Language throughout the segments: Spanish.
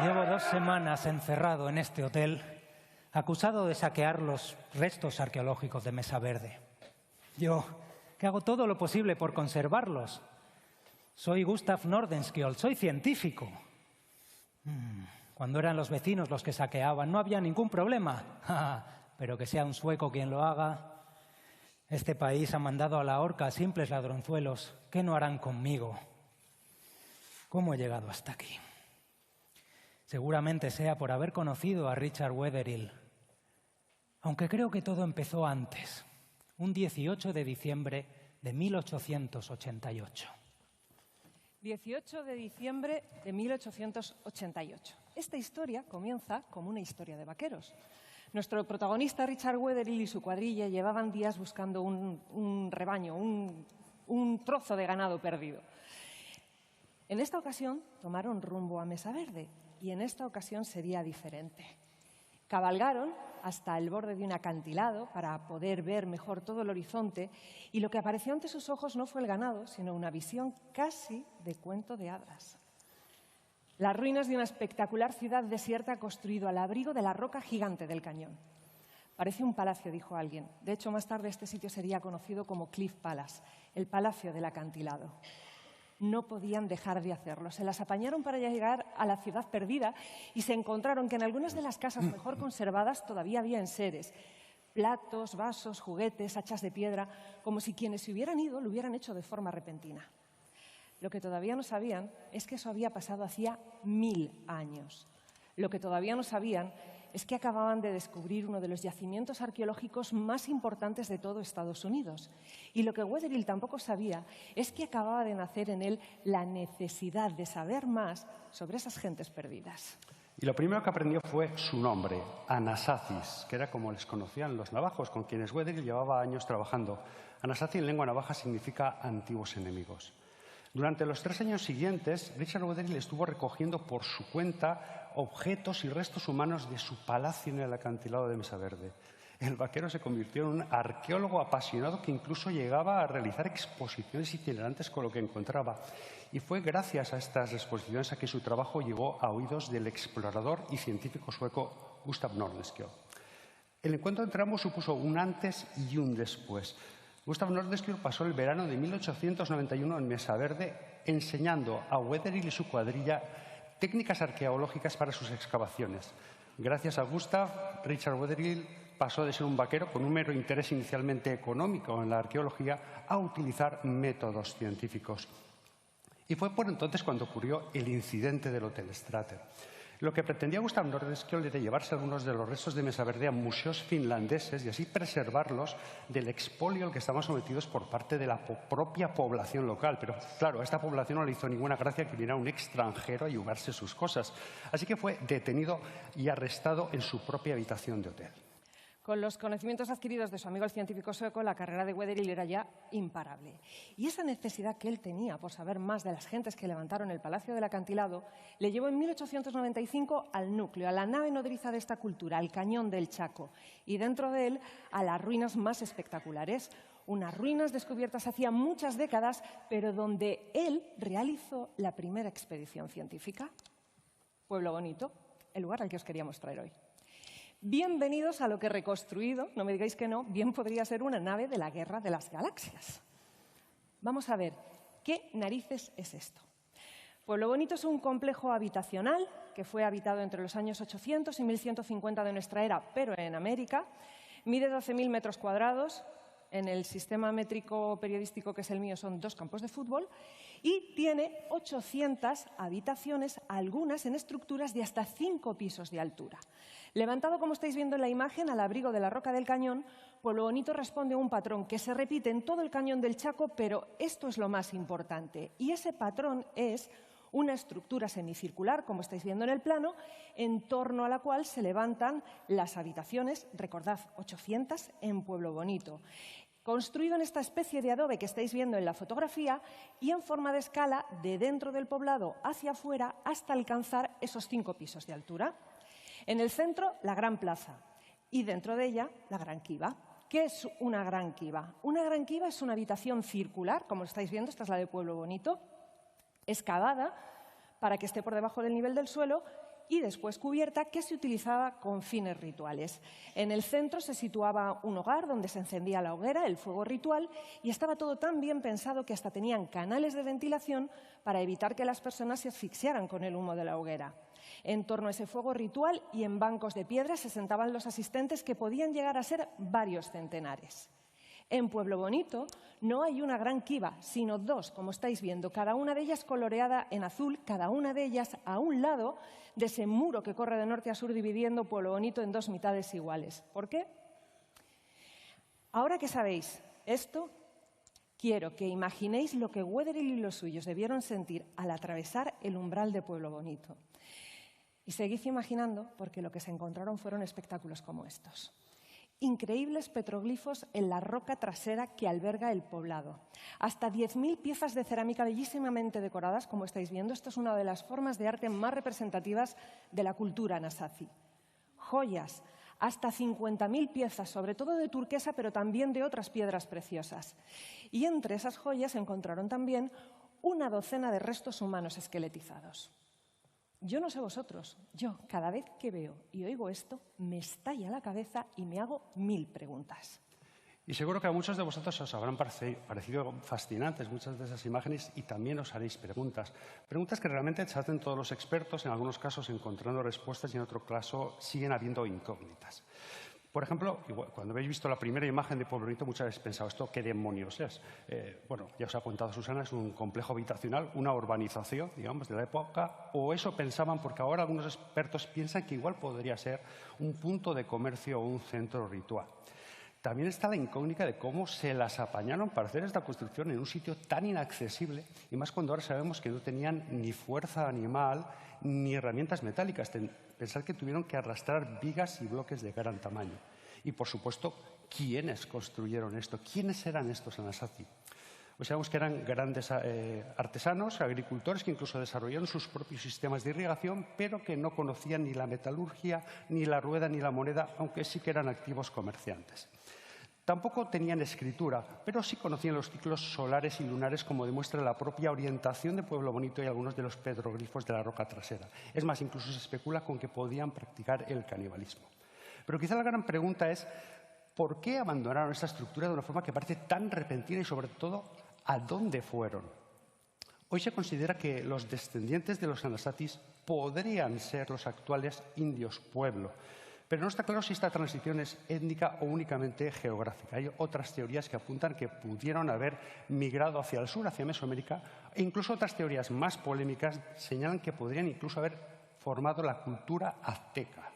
Llevo 2 semanas encerrado en este hotel, acusado de saquear los restos arqueológicos de Mesa Verde. Yo, que hago todo lo posible por conservarlos. Soy Gustav Nordenskjöld, soy científico. Cuando eran los vecinos los que saqueaban, no había ningún problema. Pero que sea un sueco quien lo haga. Este país ha mandado a la horca a simples ladronzuelos. ¿Qué no harán conmigo? ¿Cómo he llegado hasta aquí? Seguramente sea por haber conocido a Richard Wetherill. Aunque creo que todo empezó antes, un 18 de diciembre de 1888. 18 de diciembre de 1888. Esta historia comienza como una historia de vaqueros. Nuestro protagonista, Richard Wetherill, y su cuadrilla llevaban días buscando un rebaño, un trozo de ganado perdido. En esta ocasión tomaron rumbo a Mesa Verde y en esta ocasión sería diferente. Cabalgaron hasta el borde de un acantilado para poder ver mejor todo el horizonte y lo que apareció ante sus ojos no fue el ganado, sino una visión casi de cuento de hadas. Las ruinas de una espectacular ciudad desierta construido al abrigo de la roca gigante del cañón. Parece un palacio, dijo alguien. De hecho, más tarde este sitio sería conocido como Cliff Palace, el palacio del acantilado. No podían dejar de hacerlo. Se las apañaron para llegar a la ciudad perdida y se encontraron que en algunas de las casas mejor conservadas todavía había enseres, platos, vasos, juguetes, hachas de piedra, como si quienes se hubieran ido lo hubieran hecho de forma repentina. Lo que todavía no sabían es que eso había pasado hacía 1000 años. Lo que todavía no sabían es que acababan de descubrir uno de los yacimientos arqueológicos más importantes de todo Estados Unidos. Y lo que Wetherill tampoco sabía es que acababa de nacer en él la necesidad de saber más sobre esas gentes perdidas. Y lo primero que aprendió fue su nombre, Anasacis, que era como les conocían los navajos, con quienes Wetherill llevaba años trabajando. Anasazi en lengua navaja significa antiguos enemigos. Durante los 3 años siguientes, Richard Wetherill estuvo recogiendo por su cuenta objetos y restos humanos de su palacio en el acantilado de Mesa Verde. El vaquero se convirtió en un arqueólogo apasionado que incluso llegaba a realizar exposiciones itinerantes con lo que encontraba. Y fue gracias a estas exposiciones a que su trabajo llegó a oídos del explorador y científico sueco Gustav Nordenskjöld. El encuentro entre ambos supuso un antes y un después. Gustav Nordenskjöld pasó el verano de 1891 en Mesa Verde enseñando a Wetherill y su cuadrilla técnicas arqueológicas para sus excavaciones. Gracias a Gustav, Richard Wetherill pasó de ser un vaquero con un mero interés inicialmente económico en la arqueología a utilizar métodos científicos. Y fue por entonces cuando ocurrió el incidente del Hotel Strater. Lo que pretendía Gustav Nordenskjöld era llevarse algunos de los restos de Mesa Verde a museos finlandeses y así preservarlos del expolio al que estaban sometidos por parte de la propia población local. Pero, claro, a esta población no le hizo ninguna gracia que viniera un extranjero a llevarse sus cosas. Así que fue detenido y arrestado en su propia habitación de hotel. Con los conocimientos adquiridos de su amigo el científico sueco, la carrera de Wetherill era ya imparable. Y esa necesidad que él tenía por saber más de las gentes que levantaron el Palacio del Acantilado le llevó en 1895 al núcleo, a la nave nodriza de esta cultura, al Cañón del Chaco, y dentro de él a las ruinas más espectaculares. Unas ruinas descubiertas hacía muchas décadas, pero donde él realizó la primera expedición científica. Pueblo Bonito, el lugar al que os queríamos traer hoy. Bienvenidos a lo que reconstruido, no me digáis que no, bien podría ser una nave de la Guerra de las Galaxias. Vamos a ver, ¿qué narices es esto? Pueblo Bonito es un complejo habitacional que fue habitado entre los años 800 y 1150 de nuestra era, pero en América. Mide 12.000 metros cuadrados. En el sistema métrico periodístico que es el mío son 2 campos de fútbol y tiene 800 habitaciones, algunas en estructuras de hasta 5 pisos de altura. Levantado, como estáis viendo en la imagen, al abrigo de la roca del cañón, Pueblo Bonito responde a un patrón que se repite en todo el cañón del Chaco, pero esto es lo más importante. Y ese patrón es una estructura semicircular, como estáis viendo en el plano, en torno a la cual se levantan las habitaciones, recordad, 800 en Pueblo Bonito. Construido en esta especie de adobe que estáis viendo en la fotografía y en forma de escala de dentro del poblado hacia afuera hasta alcanzar esos 5 pisos de altura. En el centro, la gran plaza y dentro de ella, la gran quiva. ¿Qué es una gran quiva? Una gran quiva es una habitación circular, como estáis viendo, esta es la de Pueblo Bonito, excavada para que esté por debajo del nivel del suelo y después cubierta, que se utilizaba con fines rituales. En el centro se situaba un hogar donde se encendía la hoguera, el fuego ritual, y estaba todo tan bien pensado que hasta tenían canales de ventilación para evitar que las personas se asfixiaran con el humo de la hoguera. En torno a ese fuego ritual y en bancos de piedra se sentaban los asistentes, que podían llegar a ser varios centenares. En Pueblo Bonito no hay una gran quiva, sino dos, como estáis viendo, cada una de ellas coloreada en azul, cada una de ellas a un lado de ese muro que corre de norte a sur dividiendo Pueblo Bonito en dos mitades iguales. ¿Por qué? Ahora que sabéis esto, quiero que imaginéis lo que Wetherill y los suyos debieron sentir al atravesar el umbral de Pueblo Bonito. Y seguid imaginando, porque lo que se encontraron fueron espectáculos como estos. Increíbles petroglifos en la roca trasera que alberga el poblado. Hasta 10.000 piezas de cerámica bellísimamente decoradas, como estáis viendo. Esto es una de las formas de arte más representativas de la cultura anasazi. Joyas, hasta 50.000 piezas, sobre todo de turquesa, pero también de otras piedras preciosas. Y entre esas joyas se encontraron también una docena de restos humanos esqueletizados. Yo no sé vosotros, yo cada vez que veo y oigo esto me estalla la cabeza y me hago 1000 preguntas. Y seguro que a muchos de vosotros os habrán parecido fascinantes muchas de esas imágenes y también os haréis preguntas. Preguntas que realmente se hacen todos los expertos, en algunos casos encontrando respuestas y en otro caso siguen habiendo incógnitas. Por ejemplo, cuando habéis visto la primera imagen de Pueblo Bonito, muchas veces pensado, ¿esto qué demonios es? Bueno, ya os ha contado Susana, es un complejo habitacional, una urbanización, digamos, de la época, o eso pensaban, porque ahora algunos expertos piensan que igual podría ser un punto de comercio o un centro ritual. También está la incógnita de cómo se las apañaron para hacer esta construcción en un sitio tan inaccesible, y más cuando ahora sabemos que no tenían ni fuerza animal ni herramientas metálicas. Pensar que tuvieron que arrastrar vigas y bloques de gran tamaño. Y, por supuesto, ¿quiénes construyeron esto? ¿Quiénes eran estos anasazi? Pues sabemos que eran grandes artesanos, agricultores que incluso desarrollaron sus propios sistemas de irrigación, pero que no conocían ni la metalurgia, ni la rueda, ni la moneda, aunque sí que eran activos comerciantes. Tampoco tenían escritura, pero sí conocían los ciclos solares y lunares, como demuestra la propia orientación de Pueblo Bonito y algunos de los petroglifos de la roca trasera. Es más, incluso se especula con que podían practicar el canibalismo. Pero quizá la gran pregunta es ¿por qué abandonaron esta estructura de una forma que parece tan repentina y, sobre todo, a dónde fueron? Hoy se considera que los descendientes de los anasazis podrían ser los actuales indios pueblo. Pero no está claro si esta transición es étnica o únicamente geográfica. Hay otras teorías que apuntan que pudieron haber migrado hacia el sur, hacia Mesoamérica, e incluso otras teorías más polémicas señalan que podrían incluso haber formado la cultura azteca.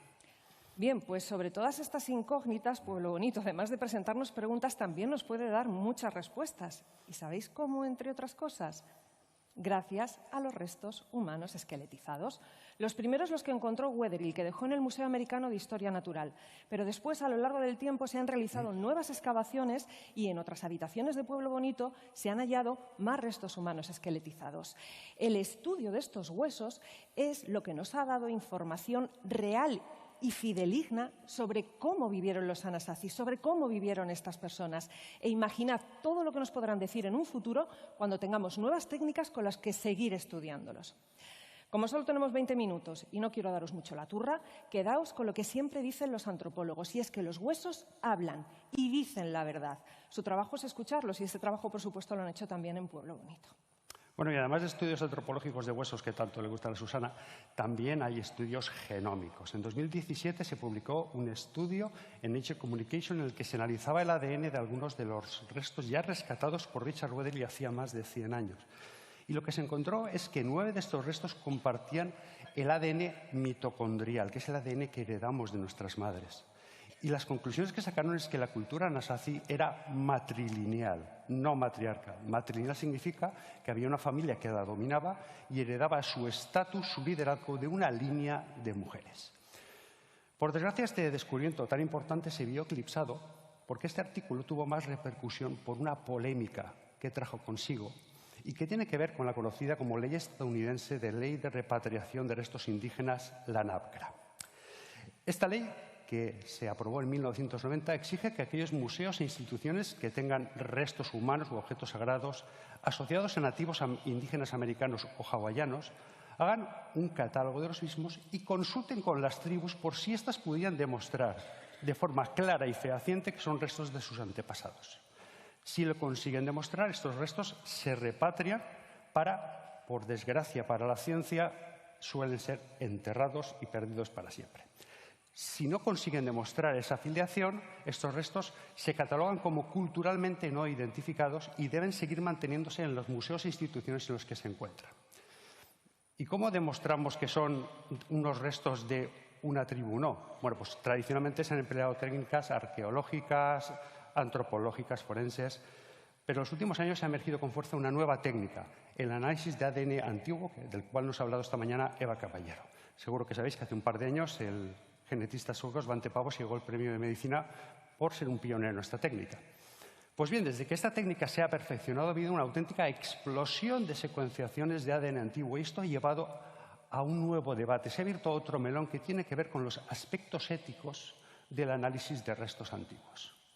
Bien, pues sobre todas estas incógnitas, Pueblo Bonito, además de presentarnos preguntas, también nos puede dar muchas respuestas. ¿Y sabéis cómo, entre otras cosas? Gracias a los restos humanos esqueletizados. Los primeros los que encontró Wetherill, que dejó en el Museo Americano de Historia Natural. Pero después, a lo largo del tiempo, se han realizado nuevas excavaciones y en otras habitaciones de Pueblo Bonito se han hallado más restos humanos esqueletizados. El estudio de estos huesos es lo que nos ha dado información real y fideligna sobre cómo vivieron los anasazis, sobre cómo vivieron estas personas. E imaginad todo lo que nos podrán decir en un futuro cuando tengamos nuevas técnicas con las que seguir estudiándolos. Como solo tenemos 20 minutos y no quiero daros mucho la turra, quedaos con lo que siempre dicen los antropólogos, y es que los huesos hablan y dicen la verdad. Su trabajo es escucharlos y ese trabajo, por supuesto, lo han hecho también en Pueblo Bonito. Bueno, y además de estudios antropológicos de huesos que tanto le gustan a Susana, también hay estudios genómicos. En 2017 se publicó un estudio en Nature Communication en el que se analizaba el ADN de algunos de los restos ya rescatados por Richard Wetherill hacía más de 100 años. Y lo que se encontró es que 9 de estos restos compartían el ADN mitocondrial, que es el ADN que heredamos de nuestras madres. Y las conclusiones que sacaron es que la cultura anasazi era matrilineal, no matriarcal. Matrilineal significa que había una familia que la dominaba y heredaba su estatus, su liderazgo de una línea de mujeres. Por desgracia, este descubrimiento tan importante se vio eclipsado porque este artículo tuvo más repercusión por una polémica que trajo consigo y que tiene que ver con la conocida como Ley Estadounidense de Ley de Repatriación de Restos Indígenas, la NABCRA. Esta ley, que se aprobó en 1990, exige que aquellos museos e instituciones que tengan restos humanos u objetos sagrados asociados a nativos indígenas americanos o hawaianos hagan un catálogo de los mismos y consulten con las tribus por si éstas pudieran demostrar de forma clara y fehaciente que son restos de sus antepasados. Si lo consiguen demostrar, estos restos se repatrian para, por desgracia para la ciencia, suelen ser enterrados y perdidos para siempre. Si no consiguen demostrar esa filiación, estos restos se catalogan como culturalmente no identificados y deben seguir manteniéndose en los museos e instituciones en los que se encuentran. ¿Y cómo demostramos que son unos restos de una tribu? No. Bueno, pues tradicionalmente se han empleado técnicas arqueológicas, antropológicas, forenses, pero en los últimos años se ha emergido con fuerza una nueva técnica, el análisis de ADN antiguo, del cual nos ha hablado esta mañana Eva Caballero. Seguro que sabéis que hace un par de años el genetista sueco Svante Pavo se llevó el premio de medicina por ser un pionero en esta técnica. Pues bien, desde que esta técnica se ha perfeccionado ha habido una auténtica explosión de secuenciaciones de ADN antiguo y esto ha llevado a un nuevo debate. Se ha abierto otro melón que tiene que ver con los aspectos éticos del análisis de restos antiguos.